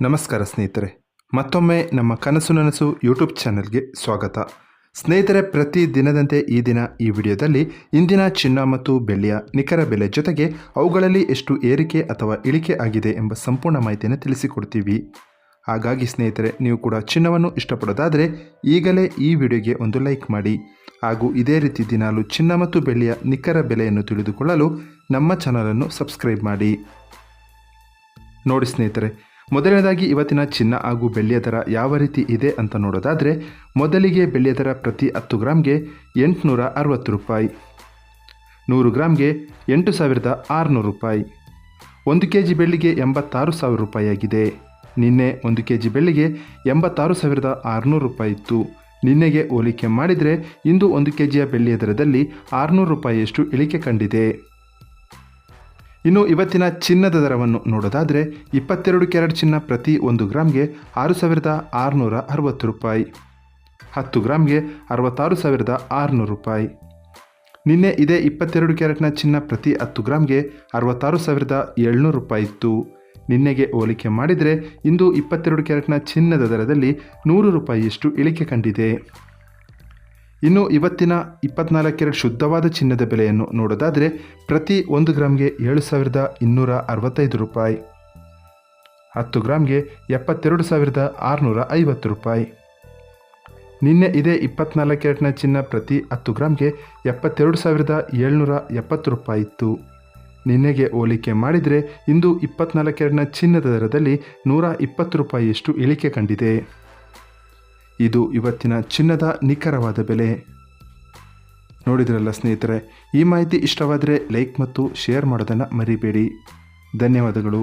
ನಮಸ್ಕಾರ ಸ್ನೇಹಿತರೆ, ಮತ್ತೊಮ್ಮೆ ನಮ್ಮ ಕನಸು ನನಸು ಯೂಟ್ಯೂಬ್ ಚಾನೆಲ್ಗೆ ಸ್ವಾಗತ. ಸ್ನೇಹಿತರೆ, ಪ್ರತಿ ದಿನದಂತೆ ಈ ದಿನ ಈ ವಿಡಿಯೋದಲ್ಲಿ ಇಂದಿನ ಚಿನ್ನ ಮತ್ತು ಬೆಳ್ಳಿಯ ನಿಖರ ಬೆಲೆ ಜೊತೆಗೆ ಅವುಗಳಲ್ಲಿ ಎಷ್ಟು ಏರಿಕೆ ಅಥವಾ ಇಳಿಕೆ ಆಗಿದೆ ಎಂಬ ಸಂಪೂರ್ಣ ಮಾಹಿತಿಯನ್ನು ತಿಳಿಸಿಕೊಡ್ತೀವಿ. ಹಾಗಾಗಿ ಸ್ನೇಹಿತರೆ, ನೀವು ಕೂಡ ಚಿನ್ನವನ್ನು ಇಷ್ಟಪಡೋದಾದರೆ ಈಗಲೇ ಈ ವಿಡಿಯೋಗೆ ಒಂದು ಲೈಕ್ ಮಾಡಿ. ಹಾಗೂ ಇದೇ ರೀತಿ ದಿನಾಲು ಚಿನ್ನ ಮತ್ತು ಬೆಳ್ಳಿಯ ನಿಖರ ಬೆಲೆಯನ್ನು ತಿಳಿದುಕೊಳ್ಳಲು ನಮ್ಮ ಚಾನಲನ್ನು ಸಬ್ಸ್ಕ್ರೈಬ್ ಮಾಡಿ. ನೋಡಿ ಸ್ನೇಹಿತರೆ, ಮೊದಲನೇದಾಗಿ ಇವತ್ತಿನ ಚಿನ್ನ ಹಾಗೂ ಬೆಳ್ಳಿಯ ದರ ಯಾವ ರೀತಿ ಇದೆ ಅಂತ ನೋಡೋದಾದರೆ, ಮೊದಲಿಗೆ ಬೆಳ್ಳಿಯ ದರ ಪ್ರತಿ 10 ಗ್ರಾಮ್ಗೆ 860 ರೂಪಾಯಿ, 100 ಗ್ರಾಮ್ಗೆ 8600 ರೂಪಾಯಿ, 1 kg ಬೆಳ್ಳಿಗೆ 86,000 ರೂಪಾಯಿ ಆಗಿದೆ. ನಿನ್ನೆ 1 kg ಬೆಳ್ಳಿಗೆ 86,600 ರೂಪಾಯಿ ಇತ್ತು. ನಿನ್ನೆಗೆ ಹೋಲಿಕೆ ಮಾಡಿದರೆ ಇಂದು 1 kgಯ ಬೆಳ್ಳಿಯ ದರದಲ್ಲಿ 600 ರೂಪಾಯಿಯಷ್ಟು ಇಳಿಕೆ ಕಂಡಿದೆ. ಇನ್ನು ಇವತ್ತಿನ ಚಿನ್ನದ ದರವನ್ನು ನೋಡೋದಾದರೆ, 22 ಕ್ಯಾರೆಟ್ ಚಿನ್ನ ಪ್ರತಿ 1 ಗ್ರಾಮ್ಗೆ 6,660 ರೂಪಾಯಿ, 10 ಗ್ರಾಮ್ಗೆ 66,600 ರೂಪಾಯಿ. ನಿನ್ನೆ ಇದೇ 22 ಕ್ಯಾರೆಟ್ನ ಚಿನ್ನ ಪ್ರತಿ 10 ಗ್ರಾಮ್ಗೆ 66,700 ರೂಪಾಯಿ ಇತ್ತು. ನಿನ್ನೆಗೆ ಹೋಲಿಕೆ ಮಾಡಿದರೆ ಇಂದು 22 ಕ್ಯಾರೆಟ್ನ ಚಿನ್ನದ ದರದಲ್ಲಿ 100 ರೂಪಾಯಿಯಷ್ಟು ಇಳಿಕೆ ಕಂಡಿದೆ. ಇನ್ನು ಇವತ್ತಿನ 24 ಕ್ಯಾರೆಟ್ ಶುದ್ಧವಾದ ಚಿನ್ನದ ಬೆಲೆಯನ್ನು ನೋಡೋದಾದರೆ, ಪ್ರತಿ 1 ಗ್ರಾಮ್ಗೆ 7,265 ರೂಪಾಯಿ, 10 ಗ್ರಾಮ್ಗೆ 72,650 ರೂಪಾಯಿ. ನಿನ್ನೆ ಇದೇ 24 ಕ್ಯಾರೆಟ್ನ ಚಿನ್ನ ಪ್ರತಿ 10 ಗ್ರಾಮ್ಗೆ 72,770 ರೂಪಾಯಿ ಇತ್ತು. ನಿನ್ನೆಗೆ ಹೋಲಿಕೆ ಮಾಡಿದರೆ ಇಂದು 24 ಕ್ಯಾರೆಟ್ನ ಚಿನ್ನದ ದರದಲ್ಲಿ 120 ರೂಪಾಯಿಯಷ್ಟು ಇಳಿಕೆ ಕಂಡಿದೆ. ಇದು ಇವತ್ತಿನ ಚಿನ್ನದ ನಿಖರವಾದ ಬೆಲೆ. ನೋಡಿದ್ರಲ್ಲ ಸ್ನೇಹಿತರೆ, ಈ ಮಾಹಿತಿ ಇಷ್ಟವಾದರೆ ಲೈಕ್ ಮತ್ತು ಶೇರ್ ಮಾಡೋದನ್ನು ಮರಿಬೇಡಿ. ಧನ್ಯವಾದಗಳು.